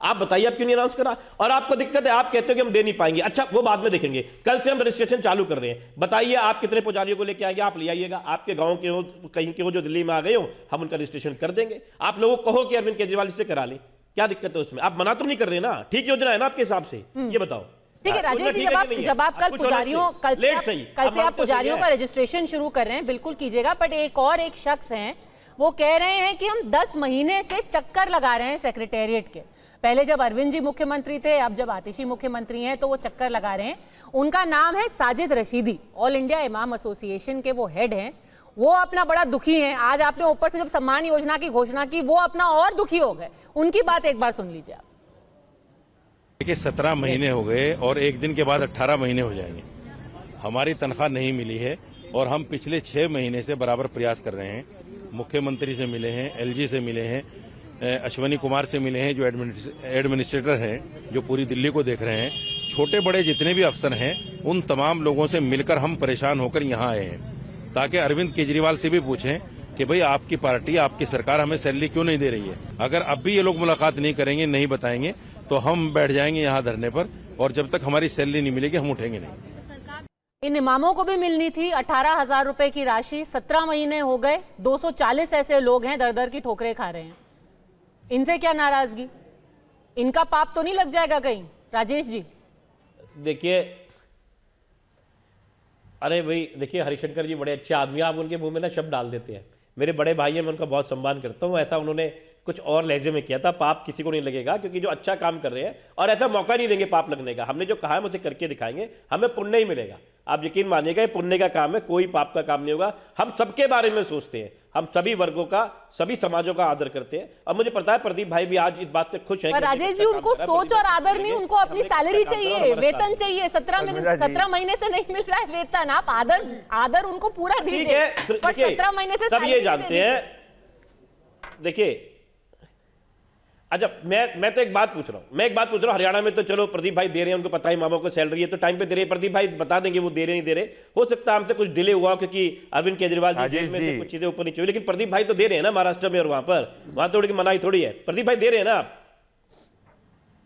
आप बताइए, आप क्यों नहीं अनाउंस करा? और आपको दिक्कत है, आप कहते हो कि हम दे नहीं पाएंगे। अच्छा, वो बाद में देखेंगे, कल से हम रजिस्ट्रेशन चालू कर रहे हैं। बताइए आप कितने पुजारियों को लेके आएंगे? आप ले आइएगा, आपके गांव के हो, कहीं के हो जो दिल्ली में आ गए हो, हम उनका रजिस्ट्रेशन कर देंगे। आप लोगों को कहो कि अरविंद केजरीवाल से करा ले, क्या दिक्कत है उसमें? आप मना तो नहीं कर रहे ना? ठीक योजना है ना आपके हिसाब से? ये बताओ। ठीक है राजेश जी, जब आप कल पुजारियों कल से आप पुजारियों का रजिस्ट्रेशन शुरू कर रहे हैं, बिल्कुल कीजिएगा। बट एक शख्स हैं, वो कह रहे हैं कि हम 10 महीने से चक्कर लगा रहे हैं सेक्रेटेरिएट के। पहले जब अरविंद जी मुख्यमंत्री थे, अब जब आतिशी मुख्यमंत्री हैं, तो वो चक्कर लगा रहे हैं। उनका नाम है साजिद रशीदी, ऑल इंडिया इमाम एसोसिएशन के वो हेड हैं। वो अपना बड़ा दुखी हैं। आज आपने ऊपर से जब सम्मान योजना की घोषणा की, वो अपना और दुखी हो गए। उनकी बात एक बार सुन लीजिए आप। देखिए, 17 महीने हो गए और एक दिन के बाद 18 महीने हो जाएंगे। हमारी तनख्वाह नहीं मिली है और हम पिछले 6 महीने से बराबर प्रयास कर रहे हैं। मुख्यमंत्री से मिले हैं, एलजी से मिले हैं, अश्वनी कुमार से मिले हैं जो एडमिनिस्ट्रेटर हैं, जो पूरी दिल्ली को देख रहे हैं। छोटे बड़े जितने भी अफसर हैं, उन तमाम लोगों से मिलकर हम परेशान होकर यहाँ आए हैं, ताकि अरविंद केजरीवाल से भी पूछें कि भाई आपकी पार्टी, आपकी सरकार हमें सैलरी क्यों नहीं दे रही है। अगर अब भी ये लोग मुलाकात नहीं करेंगे, नहीं बताएंगे, तो हम बैठ जाएंगे यहाँ धरने पर, और जब तक हमारी सैलरी नहीं मिलेगी हम उठेंगे नहीं। इन इमामों को भी मिलनी थी 18,000 रुपए की राशि। 17 महीने हो गए, 240 ऐसे लोग हैं दर दर की ठोकरें खा रहे हैं। इनसे क्या नाराजगी? इनका पाप तो नहीं लग जाएगा कहीं? राजेश जी देखिए, अरे भाई देखिए, हरिशंकर जी बड़े अच्छे आदमी, आप उनके मुंह में ना शब्द डाल देते हैं। मेरे बड़े भाई हैं, मैं उनका बहुत सम्मान करता हूँ। ऐसा उन्होंने कुछ और लहजे में किया था। पाप किसी को नहीं लगेगा, क्योंकि जो अच्छा काम कर रहे हैं, और ऐसा मौका नहीं देंगे पाप लगने का। हमने जो कहा है हम उसे करके दिखाएंगे, हमें पुण्य ही मिलेगा। आप यकीन मानिएगा, ये पुण्य का काम है, कोई पाप का काम नहीं होगा। हम सबके बारे में सोचते हैं, हम सभी वर्गों का, सभी समाजों का आदर करते हैं। और मुझे पता है प्रदीप भाई भी आज इस बात से खुश हैं। राजेश जी, उनको सोच और आदर नहीं, उनको अपनी सैलरी चाहिए, वेतन चाहिए। 17 महीने से नहीं मिल रहा है वेतन। आप आदर उनको पूरा दीजिए। 17 महीने से सब ये जानते हैं। देखिए, अच्छा, मैं तो एक बात पूछ रहा हूं, हरियाणा में तो चलो प्रदीप भाई दे रहे हैं, उनको पता है मामों को सैलरी है, तो टाइम पे दे रहे हैं। प्रदीप भाई बता देंगे वो दे रहे नहीं दे रहे। हो सकता है हमसे कुछ डिले हुआ, क्योंकि अरविंद केजरीवाल जी जेल में थे, कुछ चीजें ऊपर नीचे हुई, लेकिन प्रदीप भाई तो दे रहे हैं ना महाराष्ट्र में, और वहां थोड़ी की मनाही थोड़ी है। प्रदीप भाई दे रहे हैं ना। आप,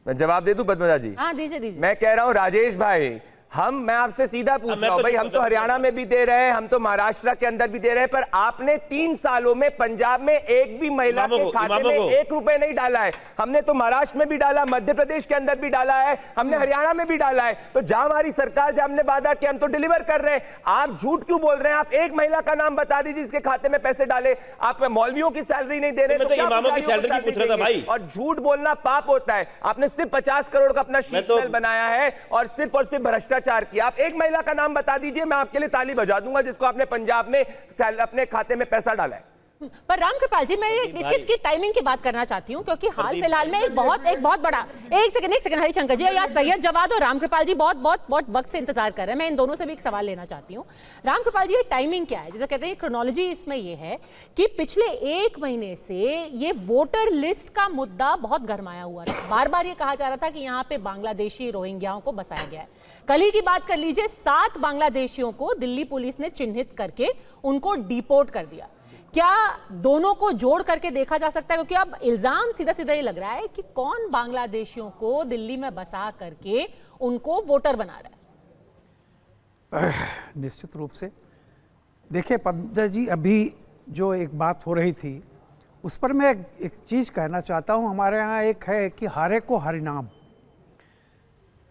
मैं जवाब दे दूं पद्मजा जी? हाँ दीजिए। मैं कह रहा हूं राजेश भाई, मैं आपसे सीधा पूछ रहा हूं भाई, हम तो हरियाणा में भी दे रहे हैं, हम तो महाराष्ट्र के अंदर भी दे रहे हैं, पर आपने 3 सालों में पंजाब में एक भी महिला के खाते में 1 रुपए नहीं डाला है। हमने तो महाराष्ट्र में भी डाला, मध्य प्रदेश के अंदर भी डाला है, हमने हरियाणा में भी डाला है। तो जहां हमारी सरकार, जहां हमने वादा किया, हम तो डिलीवर कर रहे हैं। आप झूठ क्यों बोल रहे हैं? आप एक महिला का नाम बता दीजिए जिसके खाते में पैसे डाले। आप मौलवियों की सैलरी नहीं दे रहे, और झूठ बोलना पाप होता है। आपने सिर्फ 50 करोड़ का अपना शीर्ष महल बनाया है और सिर्फ भ्रष्टाचार किया। आप एक महिला का नाम बता दीजिए, मैं आपके लिए ताली बजा दूंगा, जिसको आपने पंजाब में अपने खाते में पैसा डाला है। पर रामकृपाल जी, मैं इसकी टाइमिंग की बात करना चाहती हूँ, क्योंकि हाल फिलहाल में एक बहुत बड़ा, एक सेकंड हरिशंकर जी या सैयद जवाद और रामकृपाल जी बहुत वक्त से इंतजार कर रहे हैं। मैं इन दोनों से भी एक सवाल लेना चाहती हूँ। रामकृपाल जी, ये टाइमिंग क्या है? जैसे कहते हैं क्रोनोलॉजी इसमें ये है कि पिछले 1 महीने से ये वोटर लिस्ट का मुद्दा बहुत गरमाया हुआ था। बार बार ये कहा जा रहा था कि यहाँ पे बांग्लादेशी रोहिंग्याओं को बसाया गया है। कल ही की बात कर लीजिए, 7 बांग्लादेशियों को दिल्ली पुलिस ने चिन्हित करके उनको डिपोर्ट कर दिया। क्या दोनों को जोड़ करके देखा जा सकता है? क्योंकि अब इल्जाम सीधा ये लग रहा है कि कौन बांग्लादेशियों को दिल्ली में बसा करके उनको वोटर बना रहा है। निश्चित रूप से देखिए पद्मजा जी, अभी जो एक बात हो रही थी उस पर मैं एक चीज कहना चाहता हूं। हमारे यहाँ एक है कि हारे को हरिनाम।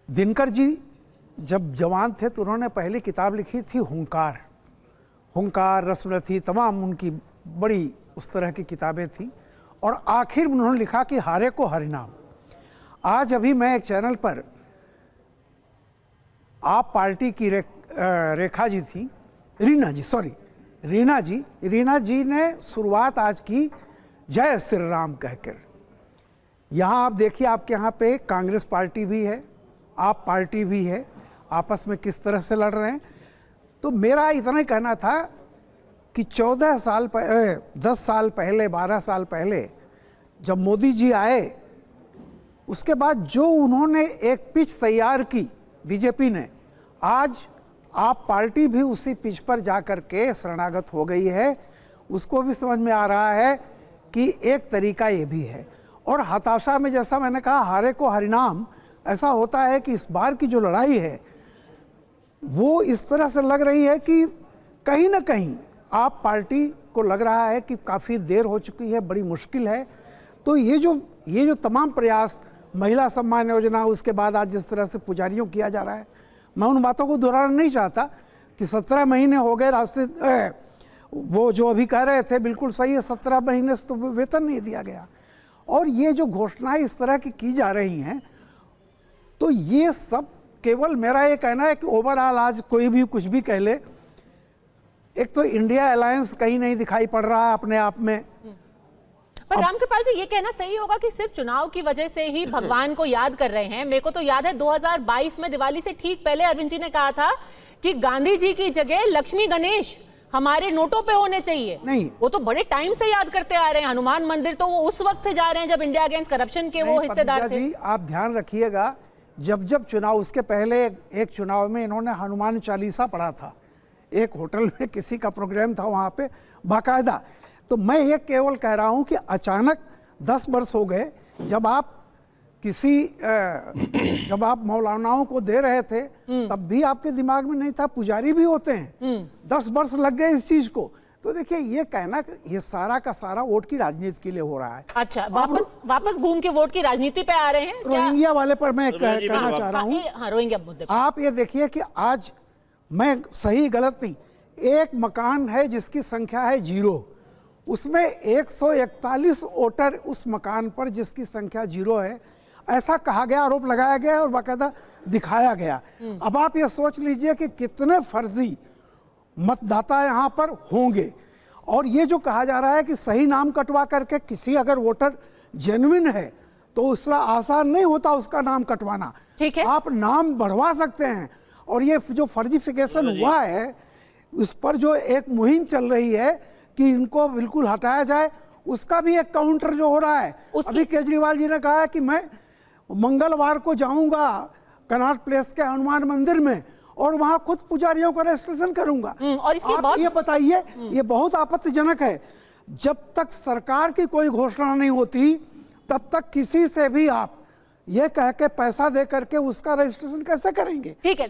दिनकर जी जब जवान थे तो उन्होंने पहली किताब लिखी थी हुंकार, रसमरथी, तमाम उनकी बड़ी उस तरह की किताबें थी, और आखिर उन्होंने लिखा कि हारे को हरिनाम। आज अभी मैं एक चैनल पर, आप पार्टी की रेखा जी थी, रीना जी ने शुरुआत आज की जय श्री राम कहकर। यहाँ आप देखिए, आपके यहाँ पे कांग्रेस पार्टी भी है, आप पार्टी भी है, आपस में किस तरह से लड़ रहे हैं। तो मेरा इतना ही कहना था कि 10 साल पहले 12 साल पहले जब मोदी जी आए, उसके बाद जो उन्होंने एक पिच तैयार की बीजेपी ने, आज आप पार्टी भी उसी पिच पर जाकर के शरणागत हो गई है। उसको भी समझ में आ रहा है कि एक तरीका ये भी है। और हताशा में, जैसा मैंने कहा, हारे को हरिनाम। ऐसा होता है कि इस बार की जो लड़ाई है वो इस तरह से लग रही है कि कहीं ना कहीं आप पार्टी को लग रहा है कि काफ़ी देर हो चुकी है, बड़ी मुश्किल है। तो ये जो तमाम प्रयास, महिला सम्मान योजना, उसके बाद आज जिस तरह से पुजारियों किया जा रहा है, मैं उन बातों को दोहराना नहीं चाहता कि 17 महीने हो गए रास्ते, वो जो अभी कह रहे थे बिल्कुल सही है, 17 महीने से तो वेतन नहीं दिया गया। और ये जो घोषणाएं इस तरह की जा रही हैं, तो ये सब केवल मेरा ये कहना है कि ओवरऑल आज कोई भी कुछ भी कह ले, एक तो इंडिया अलायंस कहीं नहीं दिखाई पड़ रहा है अपने आप में। पर रामकृपाल जी, ये कहना सही होगा कि सिर्फ चुनाव की वजह से ही भगवान को याद कर रहे हैं? मेरे को तो याद है 2022 में दिवाली से ठीक पहले अरविंद जी ने कहा था कि गांधी जी की जगह लक्ष्मी गणेश हमारे नोटों पे होने चाहिए। नहीं, वो तो बड़े टाइम से याद करते आ रहे हैं। हनुमान मंदिर तो वो उस वक्त से जा रहे हैं जब इंडिया अगेंस्ट करप्शन के वो हिस्सेदार थे। जी आप ध्यान रखिएगा, जब चुनाव, उसके पहले एक चुनाव में इन्होंने हनुमान चालीसा पढ़ा था, एक होटल में किसी का प्रोग्राम था वहाँ पे बाकायदा। तो मैं ये केवल कह रहा हूँ कि अचानक 10 वर्ष हो गए जब आप जब आप मौलानाओं को दे रहे थे तब भी आपके दिमाग में नहीं था पुजारी भी होते हैं। 10 वर्ष लग गए इस चीज को। तो देखिए, ये कहना, ये सारा का सारा वोट की राजनीति के लिए हो रहा है। अच्छा, वापस घूम के वोट की राजनीति पे आ रहे हैं। रोहिंग्या वाले पर मैं कहना चाह रहा हूँ। हाँ, रोहिंग्या मुद्दे। आप ये देखिए कि आज, मैं सही गलत नहीं, एक मकान है जिसकी संख्या है 0, उसमें 141 वोटर उस मकान पर जिसकी संख्या 0 है, ऐसा कहा गया, आरोप लगाया गया और बाकायदा दिखाया गया। अब आप ये सोच लीजिए कि कितने फर्जी मतदाता यहाँ पर होंगे। और ये जो कहा जा रहा है कि सही नाम कटवा करके किसी अगर वोटर जेन्युइन है तो उसका आसान नहीं होता उसका नाम कटवाना। ठीक है, आप नाम बढ़वा सकते हैं। और ये जो फर्जिफिकेशन हुआ है, उस पर जो एक मुहिम चल रही है कि इनको बिल्कुल हटाया जाए, उसका भी एक काउंटर जो हो रहा है। अभी केजरीवाल जी ने कहा है कि मैं मंगलवार को जाऊंगा कनॉट प्लेस के हनुमान मंदिर में और वहां खुद पुजारियों का रजिस्ट्रेशन करूंगा। और इसके आप ये बताइए, ये बहुत आपत्तिजनक है। जब तक सरकार की कोई घोषणा नहीं होती तब तक किसी से भी आप ये कह के पैसा दे करके उसका रजिस्ट्रेशन कैसे करेंगे? ठीक है।